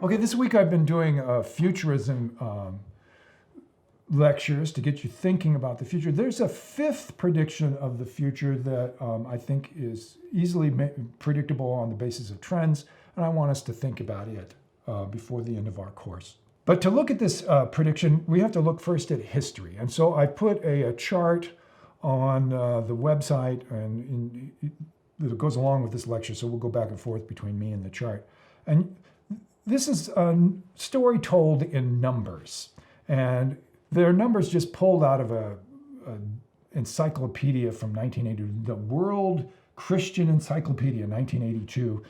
Okay, this week I've been doing futurism lectures to get you thinking about the future. There's a fifth prediction of the future that I think is easily predictable on the basis of trends, and I want us to think about it before the end of our course. But to look at this prediction, we have to look first at history. And so I put a chart on the website and that goes along with this lecture, so we'll go back and forth between me and the chart. And this is a story told in numbers. And they're numbers just pulled out of a encyclopedia from 1980, the World Christian Encyclopedia, 1982.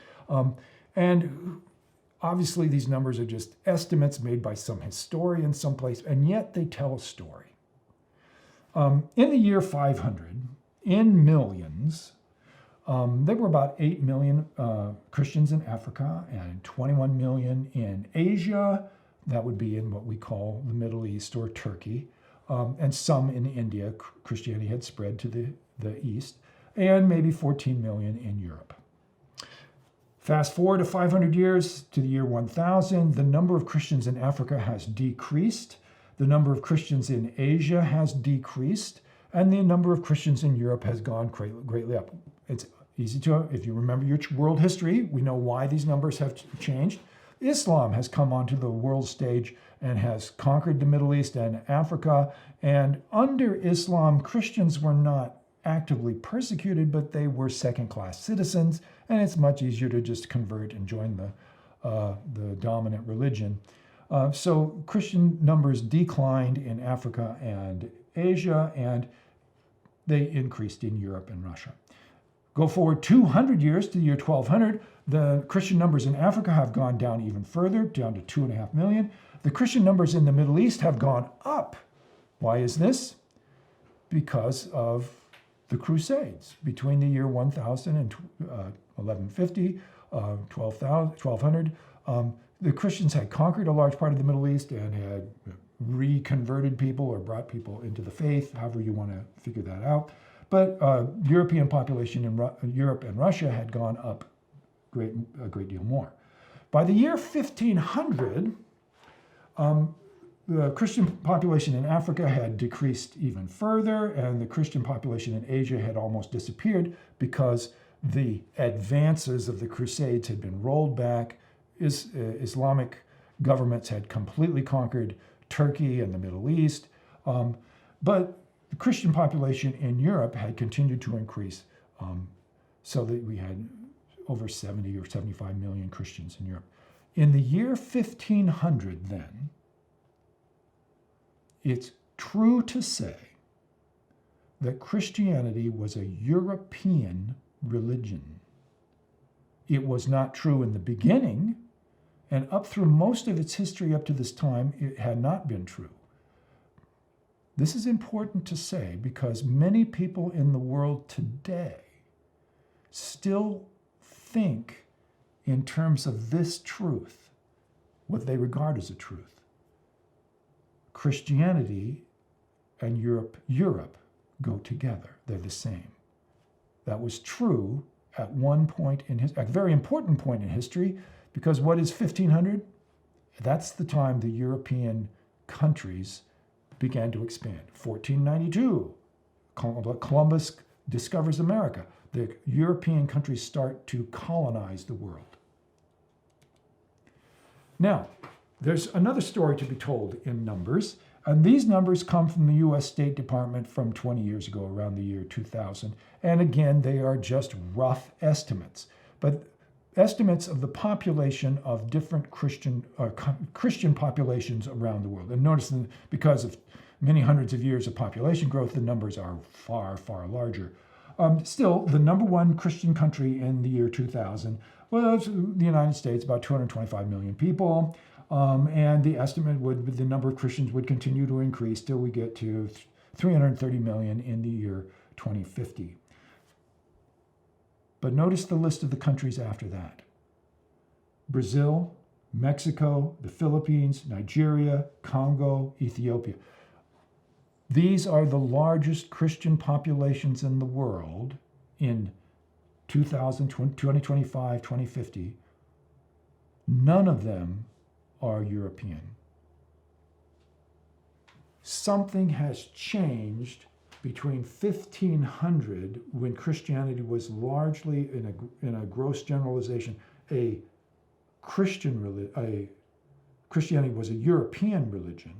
And obviously these numbers are just estimates made by some historian someplace, and yet they tell a story. In the year 500, in millions, there were about 8 million Christians in Africa and 21 million in Asia. That would be in what we call the Middle East or Turkey, and some in India. Christianity had spread to the east, and maybe 14 million in Europe. Fast forward to 500 years to the year 1000, the number of Christians in Africa has decreased, the number of Christians in Asia has decreased, and the number of Christians in Europe has gone greatly up. It's easy to, if you remember your world history, we know why these numbers have changed. Islam has come onto the world stage and has conquered the Middle East and Africa. And under Islam, Christians were not actively persecuted, but they were second-class citizens. And it's much easier to just convert and join the dominant religion. So Christian numbers declined in Africa and Asia, and they increased in Europe and Russia. Go forward 200 years to the year 1200, the Christian numbers in Africa have gone down even further, down to 2.5 million. The Christian numbers in the Middle East have gone up. Why is this? Because of the Crusades. Between the year 1000 and 1150, 1200, the Christians had conquered a large part of the Middle East and had reconverted people or brought people into the faith, however you want to figure that out. But European population in Europe and Russia had gone up a great deal more. By the year 1500, the Christian population in Africa had decreased even further, and the Christian population in Asia had almost disappeared because the advances of the Crusades had been rolled back. Islamic governments had completely conquered Turkey and the Middle East, but the Christian population in Europe had continued to increase, so that we had over 70 or 75 million Christians in Europe. In the year 1500, then, it's true to say that Christianity was a European religion. It was not true in the beginning, and up through most of its history up to this time, it had not been true. This is important to say because many people in the world today still think in terms of this truth, what they regard as a truth. Christianity and Europe go together. They're the same. That was true at one point a very important point in history, because what is 1500? That's the time the European countries began to expand. 1492, Columbus discovers America. The European countries start to colonize the world. Now, there's another story to be told in numbers, and these numbers come from the US State Department from 20 years ago, around the year 2000. And again, they are just rough estimates, but estimates of the population of different Christian populations around the world. And notice that because of many hundreds of years of population growth, the numbers are far, far larger. Still, the number one Christian country in the year 2000 was the United States, about 225 million people. And the estimate the number of Christians would continue to increase till we get to 330 million in the year 2050. But notice the list of the countries after that. Brazil, Mexico, the Philippines, Nigeria, Congo, Ethiopia. These are the largest Christian populations in the world in 2025, 2050. None of them are European. Something has changed between 1500, when Christianity was largely, in a gross generalization, a Christianity was a European religion,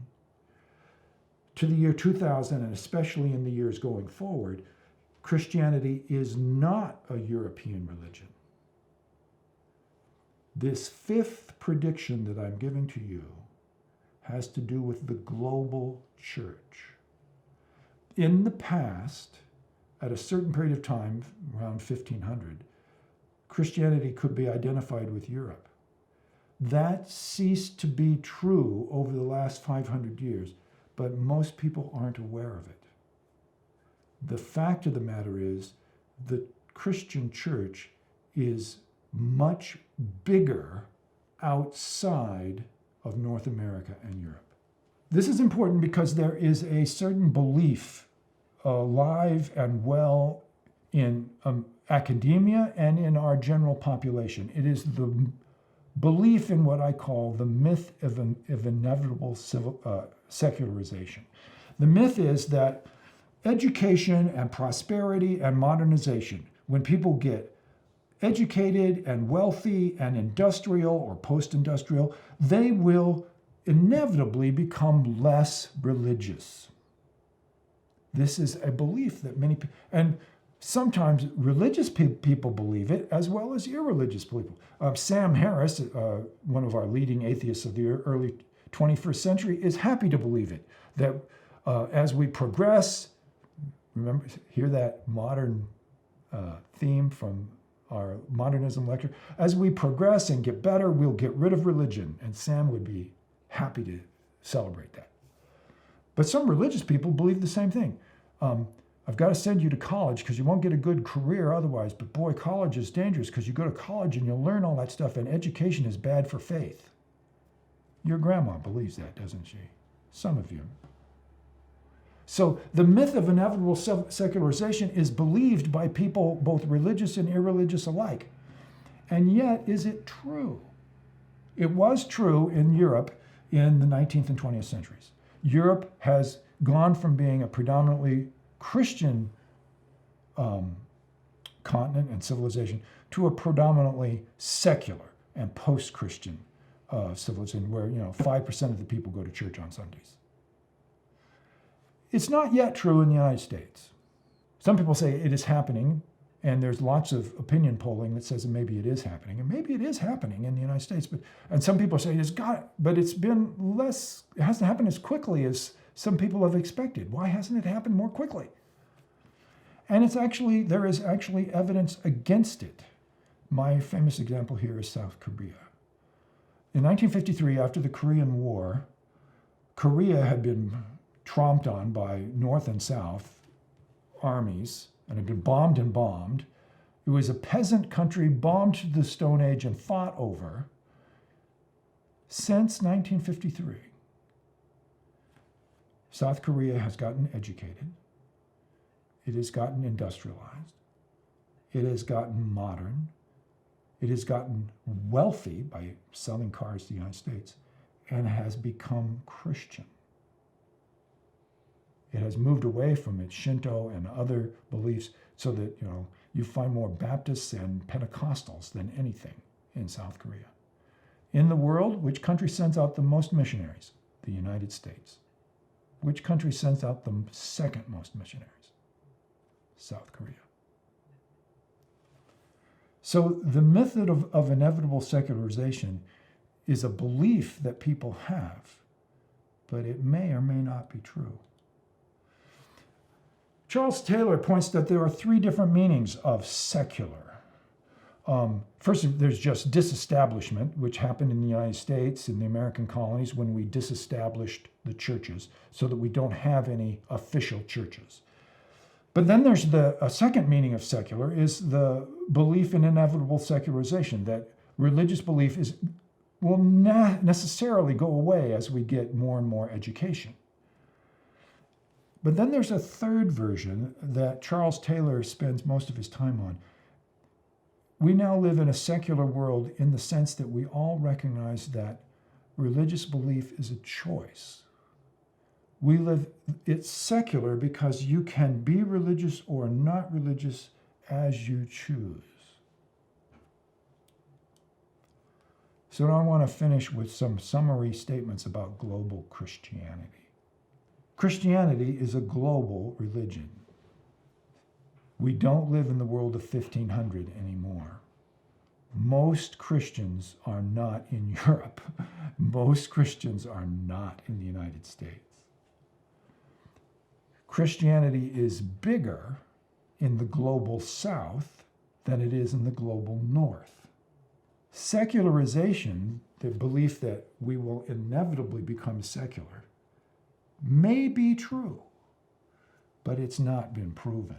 to the year 2000, and especially in the years going forward, Christianity is not a European religion. This fifth prediction that I'm giving to you has to do with the global church. In the past, at a certain period of time, around 1500, Christianity could be identified with Europe. That ceased to be true over the last 500 years, but most people aren't aware of it. The fact of the matter is, the Christian church is much bigger outside of North America and Europe. This is important because there is a certain belief alive and well in academia and in our general population. It is the belief in what I call the myth of inevitable secularization. The myth is that education and prosperity and modernization, when people get educated and wealthy and industrial or post-industrial, they will inevitably become less religious. This is a belief that many people, and sometimes religious people believe it as well as irreligious people. Sam Harris, one of our leading atheists of the early 21st century, is happy to believe it, that as we progress, remember, hear that modern theme from our modernism lecture, as we progress and get better, we'll get rid of religion, and Sam would be happy to celebrate that. But some religious people believe the same thing. I've got to send you to college because you won't get a good career otherwise, but boy, college is dangerous because you go to college and you'll learn all that stuff, and education is bad for faith. Your grandma believes that, doesn't she? Some of you. So the myth of inevitable secularization is believed by people, both religious and irreligious alike. And yet, is it true? It was true in Europe in the 19th and 20th centuries. Europe has gone from being a predominantly Christian continent and civilization to a predominantly secular and post-Christian civilization where 5% of the people go to church on Sundays. It's not yet true in the United States. Some people say it is happening, and there's lots of opinion polling that says that maybe it is happening, and maybe it is happening in the United States. And some people say but it's been less. It hasn't happened as quickly as some people have expected. Why hasn't it happened more quickly? And there is actually evidence against it. My famous example here is South Korea. In 1953, after the Korean War, Korea had been tromped on by North and South armies and had been bombed and bombed. It was a peasant country bombed to the Stone Age and fought over since 1953. South Korea has gotten educated. It has gotten industrialized. It has gotten modern. It has gotten wealthy by selling cars to the United States and has become Christian. It has moved away from its Shinto and other beliefs so that, you find more Baptists and Pentecostals than anything in South Korea. In the world, which country sends out the most missionaries? The United States. Which country sends out the second most missionaries? South Korea. So the method of inevitable secularization is a belief that people have, but it may or may not be true. Charles Taylor points that there are three different meanings of secular. First, there's just disestablishment, which happened in the United States, in the American colonies, when we disestablished the churches so that we don't have any official churches. But then there's a second meaning of secular is the belief in inevitable secularization, that religious belief will necessarily go away as we get more and more education. But then there's a third version that Charles Taylor spends most of his time on. We now live in a secular world in the sense that we all recognize that religious belief is a choice. It's secular because you can be religious or not religious as you choose. So now I want to finish with some summary statements about global Christianity. Christianity is a global religion. We don't live in the world of 1500 anymore. Most Christians are not in Europe. Most Christians are not in the United States. Christianity is bigger in the global South than it is in the global North. Secularization, the belief that we will inevitably become secular, may be true, but it's not been proven.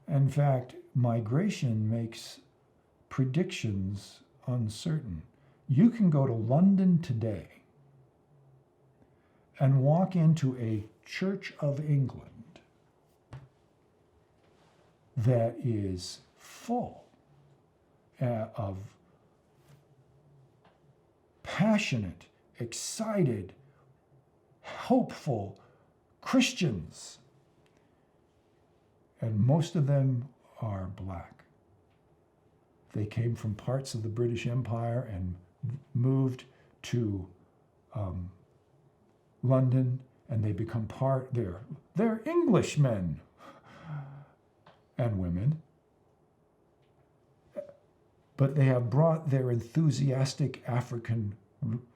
In fact, migration makes predictions uncertain. You can go to London today and walk into a Church of England that is full of passionate, excited, hopeful Christians. And most of them are black. They came from parts of the British Empire and moved to London, and they become they're Englishmen and women, but they have brought their enthusiastic African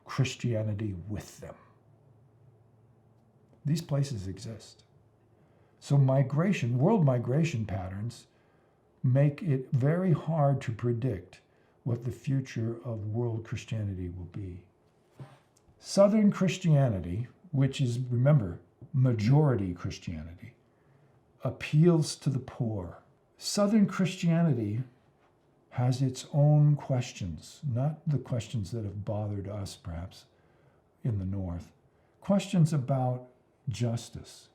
Christianity with them. These places exist. So world migration patterns make it very hard to predict what the future of world Christianity will be. Southern Christianity, which is, remember, majority Christianity, appeals to the poor. Southern Christianity has its own questions, not the questions that have bothered us, perhaps, in the North. Questions about justice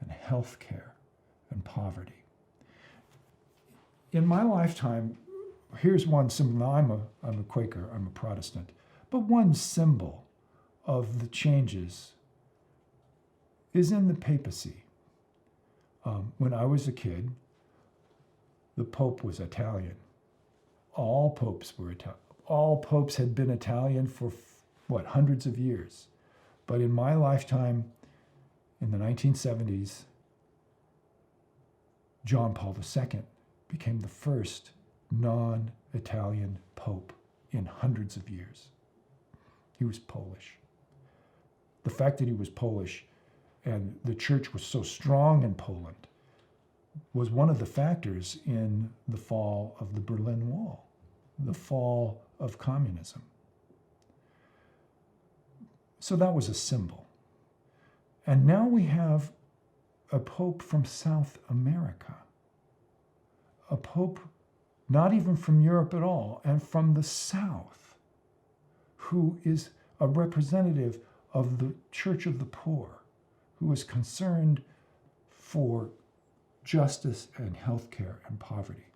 and health care and poverty. In my lifetime, here's one symbol. Now, I'm a Quaker, I'm a Protestant, but one symbol of the changes is in the papacy. When I was a kid, the Pope was Italian. All popes were Italian. All popes had been Italian for, hundreds of years. But in my lifetime, in the 1970s, John Paul II became the first non-Italian pope in hundreds of years. He was Polish. The fact that he was Polish and the church was so strong in Poland was one of the factors in the fall of the Berlin Wall, the fall of communism. So that was a symbol. And now we have a pope from South America, a pope not even from Europe at all, and from the South, who is a representative of the Church of the Poor, who is concerned for justice and health care and poverty.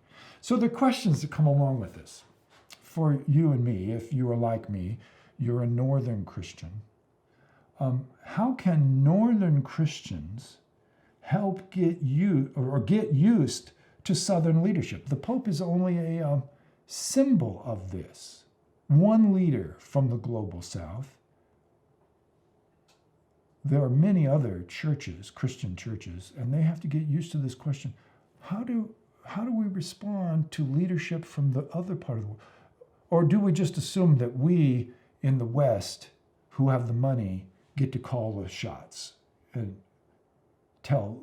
So the questions that come along with this, for you and me, if you are like me, you're a Northern Christian, how can Northern Christians help get used to Southern leadership? The Pope is only a symbol of this. One leader from the global South. There are many other churches, Christian churches, and they have to get used to this question. How do we respond to leadership from the other part of the world? Or do we just assume that we in the West, who have the money, get to call the shots and tell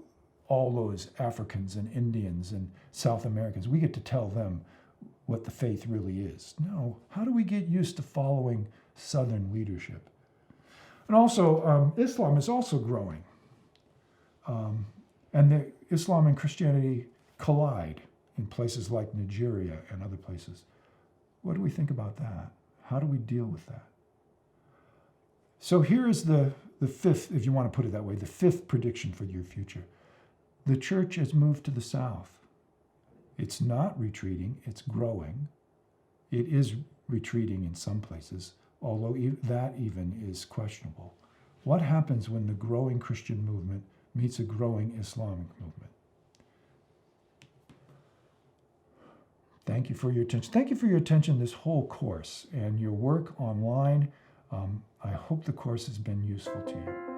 all those Africans and Indians and South Americans, we get to tell them what the faith really is? No. How do we get used to following Southern leadership? And also, Islam is also growing. And Islam and Christianity collide in places like Nigeria and other places. What do we think about that? How do we deal with that? So here is the fifth, if you want to put it that way, the fifth prediction for your future. The church has moved to the South. It's not retreating, it's growing. It is retreating in some places, although that even is questionable. What happens when the growing Christian movement meets a growing Islamic movement? Thank you for your attention. Thank you for your attention this whole course and your work online. I hope the course has been useful to you.